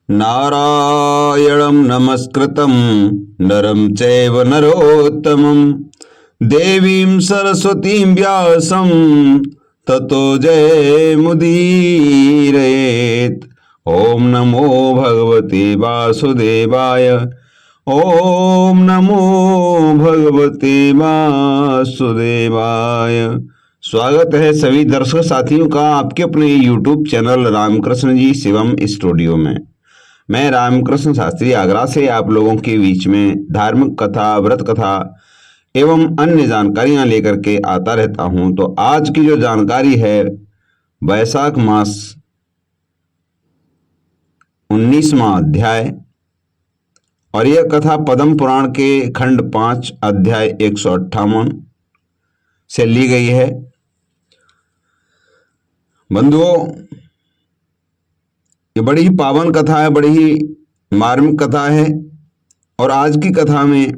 नारायणं नमस्कृतं नरं चैव नरोत्तमं देवीं सरस्वतीं व्यासं ततो जयमुदीरयेत्। ॐ नमो भगवते वासुदेवाय। ॐ नमो भगवते वासुदेवाय। स्वागत है सभी दर्शक साथियों का आपके अपने YouTube चैनल रामकृष्ण जी शिवम स्टूडियो में। मैं रामकृष्ण शास्त्री आगरा से आप लोगों के बीच में धार्मिक कथा, व्रत कथा एवं अन्य जानकारियां लेकर के आता रहता हूं। तो आज की जो जानकारी है वैशाख मास 19वां अध्याय, और यह कथा पद्म पुराण के खंड 5 अध्याय 158 से ली गई है। बंधुओं, ये बड़ी ही पावन कथा है, बड़ी ही मार्मिक कथा है। और आज की कथा में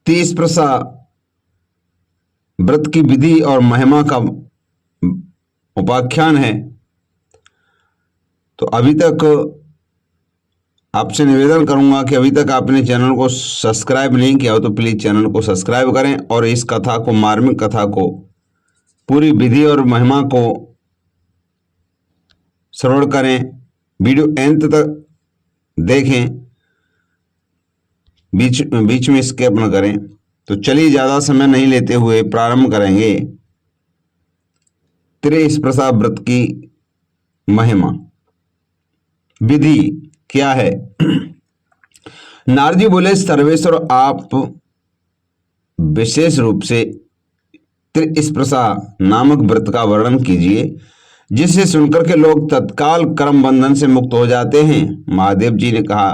30 प्रसा व्रत की विधि और महिमा का उपाख्यान है। तो अभी तक आपसे निवेदन करूंगा कि अभी तक आपने चैनल को सब्सक्राइब नहीं किया हो तो प्लीज चैनल को सब्सक्राइब करें और इस कथा को, मार्मिक कथा को, पूरी विधि और महिमा को श्रवण करें। वीडियो अंत तक देखें, बीच में स्किप न करें। तो चलिए ज्यादा समय नहीं लेते हुए प्रारंभ करेंगे 30 प्रसा व्रत की महिमा। विधि क्या है? नारद जी बोले, सर्वेश्वर आप विशेष रूप से 30 प्रसा नामक व्रत का वर्णन कीजिए, जिसे सुनकर के लोग तत्काल कर्म बंधन से मुक्त हो जाते हैं। महादेव जी ने कहा,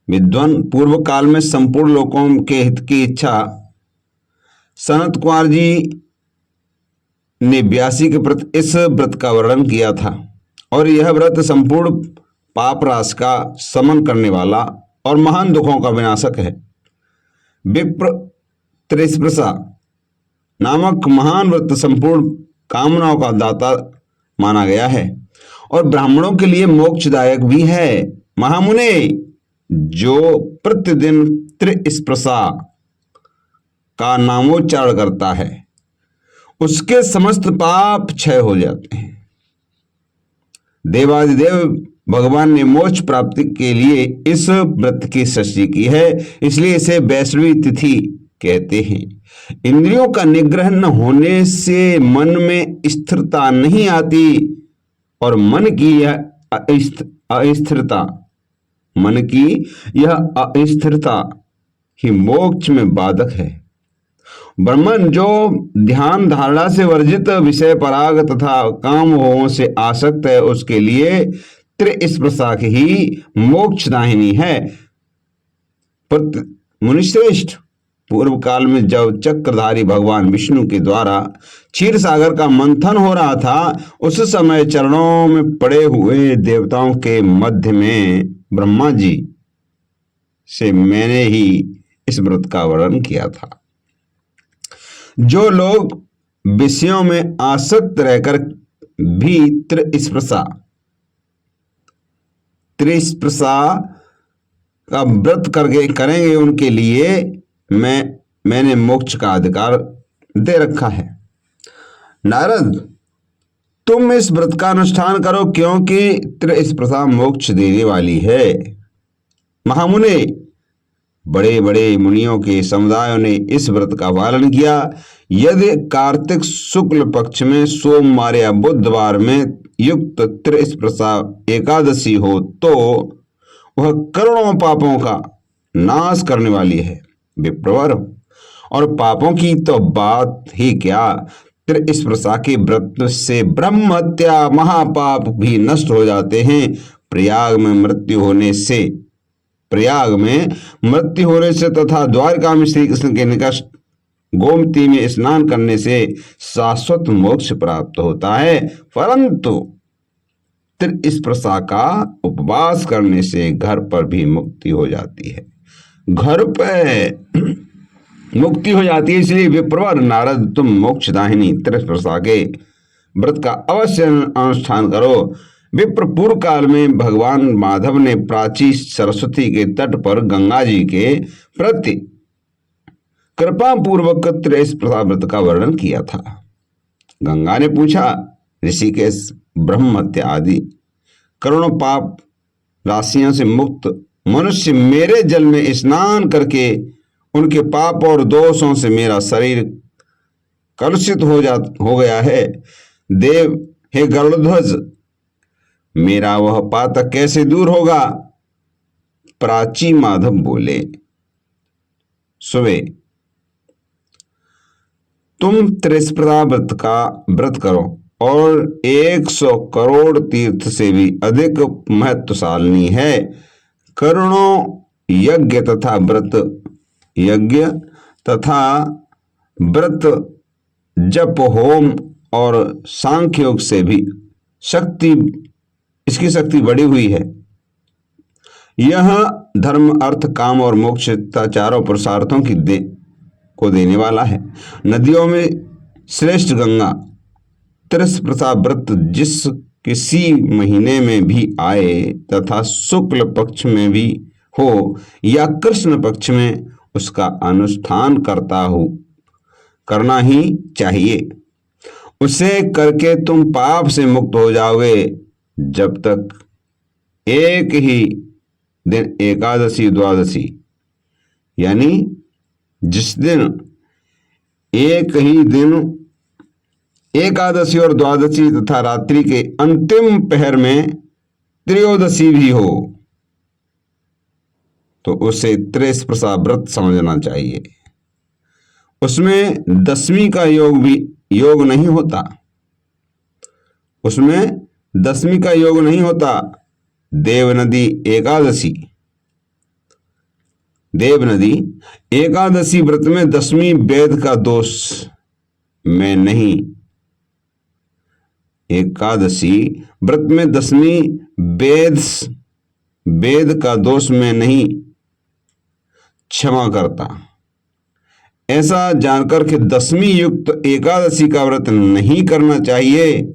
विद्वान, पूर्व काल में संपूर्ण लोकों के हित की इच्छा सनत कुमार जी ने व्यासी के प्रति इस व्रत का वर्णन किया था, और यह व्रत संपूर्ण पाप राशि का शमन करने वाला और महान दुखों का विनाशक है। विप्र 30 प्रसा नामक महान व्रत संपूर्ण कामनाओं का दाता माना गया है और ब्राह्मणों के लिए मोक्षदायक भी है। महामुने, जो प्रतिदिन 30 प्रसा का नामोच्चारण करता है उसके समस्त पाप क्षय हो जाते हैं। देवादिदेव भगवान ने मोक्ष प्राप्ति के लिए इस व्रत की सृष्टि की है, इसलिए इसे वैष्णवी तिथि कहते हैं। इंद्रियों का निग्रह न होने से मन में स्थिरता नहीं आती और मन की यह अस्थिरता ही मोक्ष में बाधक है। ब्राह्मण जो ध्यान धारणा से वर्जित, विषय पराग तथा काम भोगों से आसक्त है, उसके लिए 30 प्रसा ही मोक्षदायिनी है। मुनिश्रेष्ठ, पूर्व काल में जब चक्रधारी भगवान विष्णु के द्वारा क्षीर सागर का मंथन हो रहा था, उस समय चरणों में पड़े हुए देवताओं के मध्य में ब्रह्मा जी से मैंने ही इस व्रत का वर्णन किया था। जो लोग विषयों में आसक्त रहकर भी 30 प्रसा का व्रत करके करेंगे, उनके लिए मैंने मोक्ष का अधिकार दे रखा है। नारद, तुम इस व्रत का अनुष्ठान करो, क्योंकि 30 प्रसा मोक्ष देने वाली है। महामुने, बड़े बड़े मुनियों के समुदायों ने इस व्रत का पालन किया। यदि कार्तिक शुक्ल पक्ष में सोमवार या बुधवार में युक्त 30 प्रसा एकादशी हो तो वह करोड़ों पापों का नाश करने वाली है। विप्रवर, और पापों की तो बात ही क्या, 30 प्रसा के व्रत से ब्रह्म हत्या महापाप भी नष्ट हो जाते हैं। प्रयाग में मृत्यु होने से तथा द्वारका में श्री कृष्ण के निकट गोमती में स्नान करने से शाश्वत मोक्ष प्राप्त होता है, परंतु 30 प्रसा का उपवास करने से घर पर भी मुक्ति हो जाती है। घर पे मुक्ति हो जाती है। इसलिए विप्रवर, नारद, तुम मोक्षदायिनी 30 प्रसा के व्रत का अवश्य अनुष्ठान करो। विप्र पूर्व काल में भगवान माधव ने प्राची सरस्वती के तट पर गंगा जी के प्रति कृपा पूर्वक त्रैस प्रसाद व्रत का वर्णन किया था। गंगा ने पूछा, ऋषिकेश, ब्रह्म हत्या आदि करोड़ों पाप राशियों से मुक्त मनुष्य मेरे जल में स्नान करके उनके पाप और दोषों से मेरा शरीर कलुषित हो गया है। देव, हे गरुड़ध्वज, मेरा वह पातक कैसे दूर होगा? प्राची माधव बोले, सुबह तुम त्रिस्प्रदा व्रत का व्रत करो और 100 करोड़ तीर्थ से भी अधिक महत्वशालिनी है। करोड़ों यज्ञ तथा व्रत जप होम और सांख्य योग से भी इसकी शक्ति बढ़ी हुई है। यह धर्म, अर्थ, काम और मोक्ष चारों पुरुषार्थों को देने वाला है। नदियों में श्रेष्ठ गंगा त्रिस्प्रदा व्रत जिस किसी महीने में भी आए तथा शुक्ल पक्ष में भी हो या कृष्ण पक्ष में, उसका अनुष्ठान करना ही चाहिए। उसे करके तुम पाप से मुक्त हो जाओगे। जब तक एक ही दिन एकादशी द्वादशी, यानी जिस दिन एक ही दिन एकादशी और द्वादशी तथा रात्रि के अंतिम पहर में त्रयोदशी भी हो, तो उसे त्रैस्प्रसाद व्रत समझना चाहिए। उसमें दशमी का योग नहीं होता। उसमें दशमी का योग नहीं होता। देवनदी एकादशी व्रत में दशमी वेद का दोष में नहीं। एकादशी व्रत में दशमी वेद का दोष में नहीं क्षमा करता। ऐसा जानकर के दशमी युक्त एकादशी का व्रत नहीं करना चाहिए।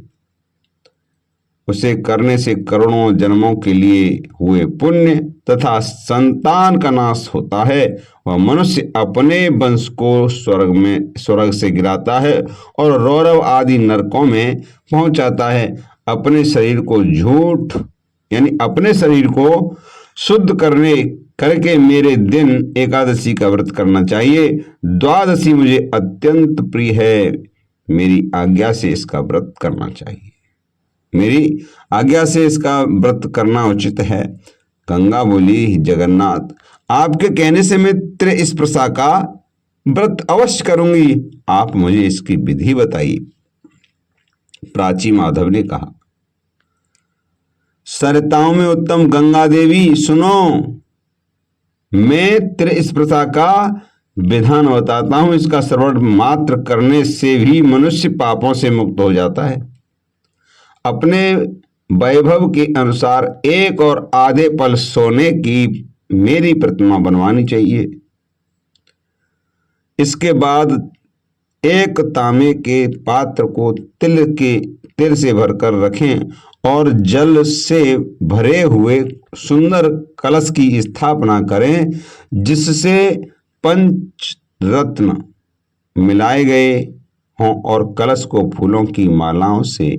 उसे करने से करोड़ों जन्मों के लिए हुए पुण्य तथा संतान का नाश होता है। वह मनुष्य अपने वंश को स्वर्ग से गिराता है और रौरव आदि नरकों में पहुंचाता है। अपने शरीर को शुद्ध करके मेरे दिन एकादशी का व्रत करना चाहिए। द्वादशी मुझे अत्यंत प्रिय है। मेरी आज्ञा से इसका व्रत करना चाहिए। मेरी आज्ञा से इसका व्रत करना उचित है। गंगा बोली, जगन्नाथ, आपके कहने से मैं त्रैस्प्रसा का व्रत अवश्य करूंगी। आप मुझे इसकी विधि बताइए। प्राची माधव ने कहा, सरिताओं में उत्तम गंगा देवी, सुनो, मैं त्रैस्प्रसा का विधान बताता हूं। इसका श्रवण मात्र करने से भी मनुष्य पापों से मुक्त हो जाता है। अपने वैभव के अनुसार 1 और आधे पल सोने की मेरी प्रतिमा बनवानी चाहिए। इसके बाद एक तांबे के पात्र को तिल से भरकर रखें और जल से भरे हुए सुंदर कलश की स्थापना करें, जिससे पंचरत्न मिलाए गए हों, और कलश को फूलों की मालाओं से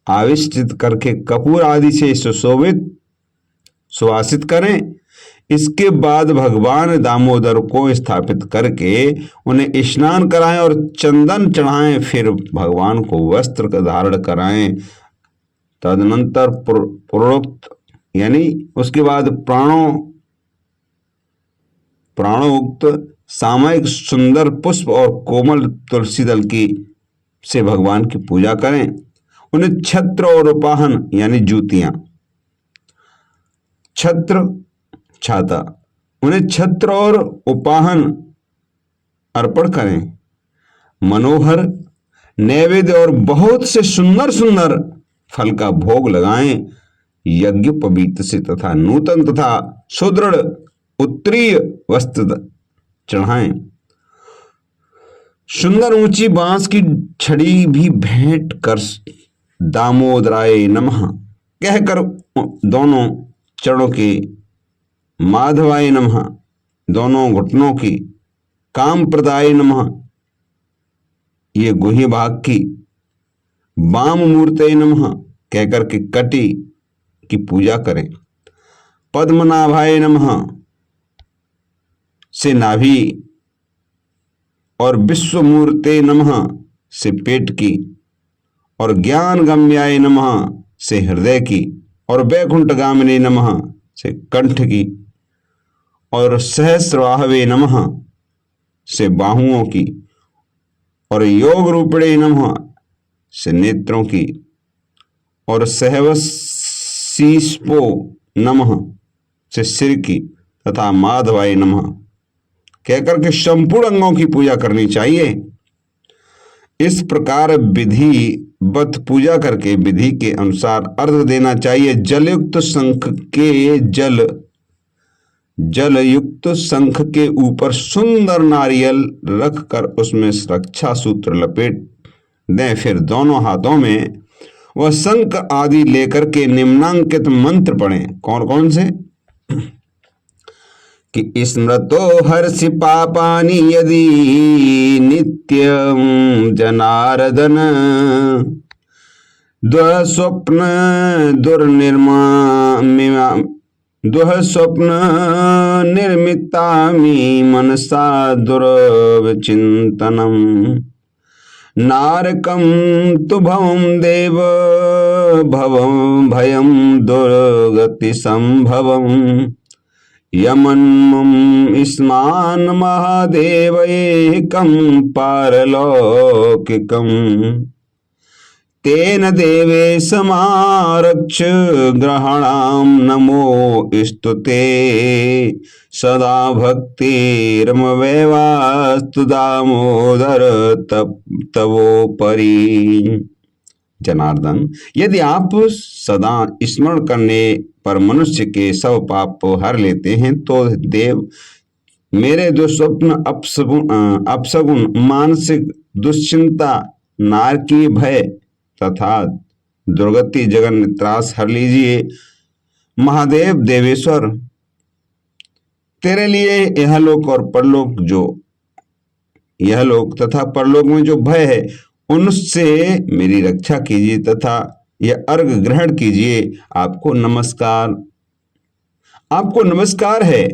आविष्टित करके कपूर आदि से सुवासित करें। इसके बाद भगवान दामोदर को स्थापित करके उन्हें स्नान कराएं और चंदन चढ़ाएं। फिर भगवान को वस्त्र धारण कराएं। तदनंतर प्रोक्त यानी उसके बाद प्राणोक्त सामयिक सुंदर पुष्प और कोमल तुलसी दल से भगवान की पूजा करें। उन्हें छत्र और उपाहन यानी जूतियां, छाता, उन्हें छत्र और उपाहन अर्पण करें। मनोहर नैवेद्य और बहुत से सुंदर सुंदर फल का भोग लगाएं। यज्ञ पवित्र से तथा नूतन तथा सुदृढ़ उत्तरीय वस्त्र चढ़ाएं। सुंदर ऊंची बांस की छड़ी भी भेंट कर दामोदराय नमः कहकर दोनों चरणों की माधवाय नमः, दोनों घुटनों की काम प्रदाय नमः, ये गुह्य भाग की वाम मूर्ते नमः कहकर के कटी की पूजा करें। पद्मनाभाय नमः से नाभि और विश्वमूर्ते नमः से पेट की और ज्ञान गम्याय नमः से हृदय की और वैकुंठगामिनी नमः से कंठ की और सहस्रवाहवे नमः से बाहुओं की और योग रूपिणे नमः से नेत्रों की और सहवशीष्पो नमः से सिर की तथा माधवाय नमः कहकर के संपूर्ण अंगों की पूजा करनी चाहिए। इस प्रकार विधिवत पूजा करके विधि के अनुसार अर्घ देना चाहिए। जल युक्त शंख के ऊपर सुंदर नारियल रखकर उसमें रक्षा सूत्र लपेट दें। फिर दोनों हाथों में वह शंख आदि लेकर के निम्नांकित मंत्र पढ़ें। कौन कौन से? कि स्मृतो हर्षि पापानि यदि नित्यं जनार्दन दुःस्वप्न निर्मितामि मनसा दुर्विचिन्तनम् नारकं तु भवं देव भवं भयं दुर्गति संभवम् यमन्मं स्मान महादेव एकं पारलौकिकम् तेन देवे समारक्ष ग्रहणां नमो स्तुते सदा भक्तिर्मवैवास्तु दामोदर तवोपरि। जनार्दन, यदि आप सदा स्मरण करने पर मनुष्य के सब पाप हर लेते हैं तो देव मेरे दुस्वप्न अपसगुन मानसिक दुश्चिंता नारकीय भय तथा दुर्गति जगन त्रास हर लीजिए। महादेव देवेश्वर, तेरे लिए यह लोक और परलोक यह लोक तथा परलोक में जो भय है उनसे मेरी रक्षा कीजिए तथा यह अर्घ ग्रहण कीजिए। आपको नमस्कार है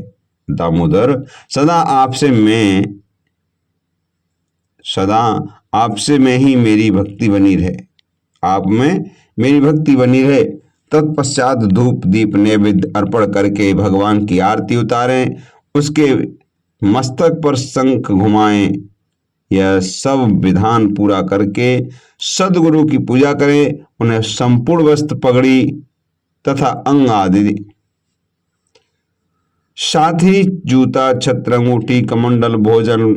दामोदर। सदा आपसे में ही मेरी भक्ति बनी रहे, आप में मेरी भक्ति बनी रहे। तत्पश्चात धूप दीप नैवेद्य अर्पण करके भगवान की आरती उतारें, उसके मस्तक पर शंख घुमाएं। यह सब विधान पूरा करके सदगुरु की पूजा करें। उन्हें संपूर्ण वस्त्र पगड़ी तथा अंग आदि साथ ही जूता छत्र अंगूठी कमंडल भोजन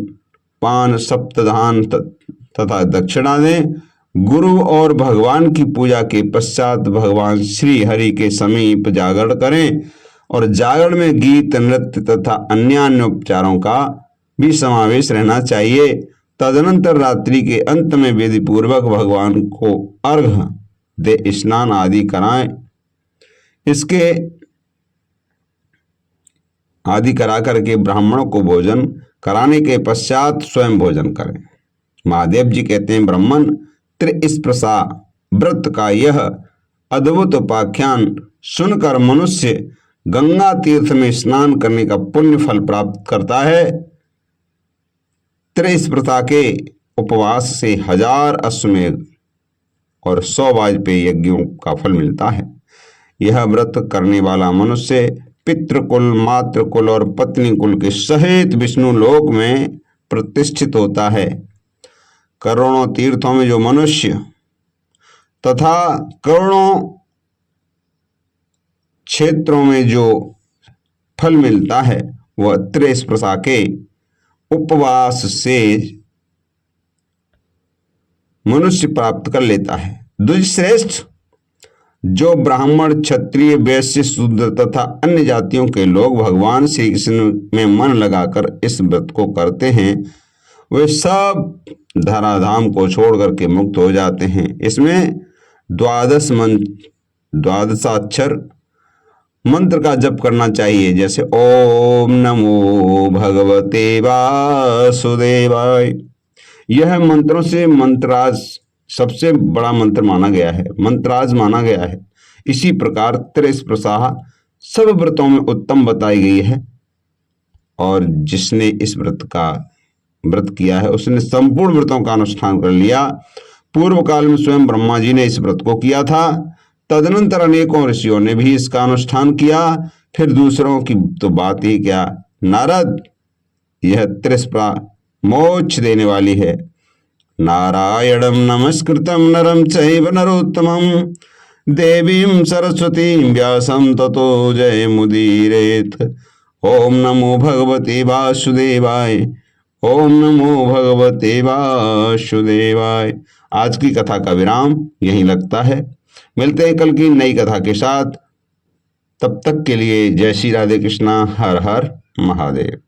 पान सप्तधान तथा दक्षिणा दें। गुरु और भगवान की पूजा के पश्चात भगवान श्री हरि के समीप जागरण करें और जागरण में गीत नृत्य तथा अन्य उपचारों का भी समावेश रहना चाहिए। तदनंतर रात्रि के अंत में विधि पूर्वक भगवान को अर्घ दे स्नान आदि कराएं। इसके आदि करा करके ब्राह्मणों को भोजन कराने के पश्चात स्वयं भोजन करें। महादेव जी कहते हैं, ब्राह्मण त्रिस्प्रसा व्रत का यह अद्भुत उपाख्यान सुनकर मनुष्य गंगा तीर्थ में स्नान करने का पुण्य फल प्राप्त करता है। त्रिस्प्रसा के उपवास से 1000 अश्वमेध और 100 वाजपेयी यज्ञों का फल मिलता है। यह व्रत करने वाला मनुष्य पितृकुल मातृकुल और पत्नी कुल के सहित विष्णु लोक में प्रतिष्ठित होता है। करोड़ों तीर्थों में जो मनुष्य तथा करोड़ों क्षेत्रों में जो फल मिलता है वह त्रिस्प्रसा के उपवास से मनुष्य प्राप्त कर लेता है। द्विजश्रेष्ठ, जो ब्राह्मण क्षत्रिय वैश्य शूद्र तथा अन्य जातियों के लोग भगवान श्री कृष्ण में मन लगाकर इस व्रत को करते हैं वे सब धराधाम को छोड़ करके मुक्त हो जाते हैं। इसमें 12 मंत्र द्वादशाक्षर मंत्र का जप करना चाहिए, जैसे ओम नमो भगवते वासुदेवाय। यह मंत्रों से मंत्राज सबसे बड़ा मंत्र माना गया है, मंत्राज माना गया है। इसी प्रकार त्रिस्प्रसाह सब व्रतों में उत्तम बताई गई है, और जिसने इस व्रत किया है उसने संपूर्ण व्रतों का अनुष्ठान कर लिया। पूर्व काल में स्वयं ब्रह्मा जी ने इस व्रत को किया था, तदनंतर अनेकों ऋषियों ने भी इसका अनुष्ठान किया, फिर दूसरों की तो बात ही क्या। नारद, यह त्रिस्प्रा मोक्ष देने वाली है। नारायणं नमस्कृतं नरं चैव नरोत्तमं देवीं सरस्वतीं व्यासं ततो जयमुदीरयेत्। ओम नमो भगवते वासुदेवाय। ओम नमो भगवते वासुदेवाय। आज की कथा का विराम यहीं लगता है। मिलते हैं कल की नई कथा के साथ। तब तक के लिए जय श्री राधे कृष्णा। हर हर महादेव।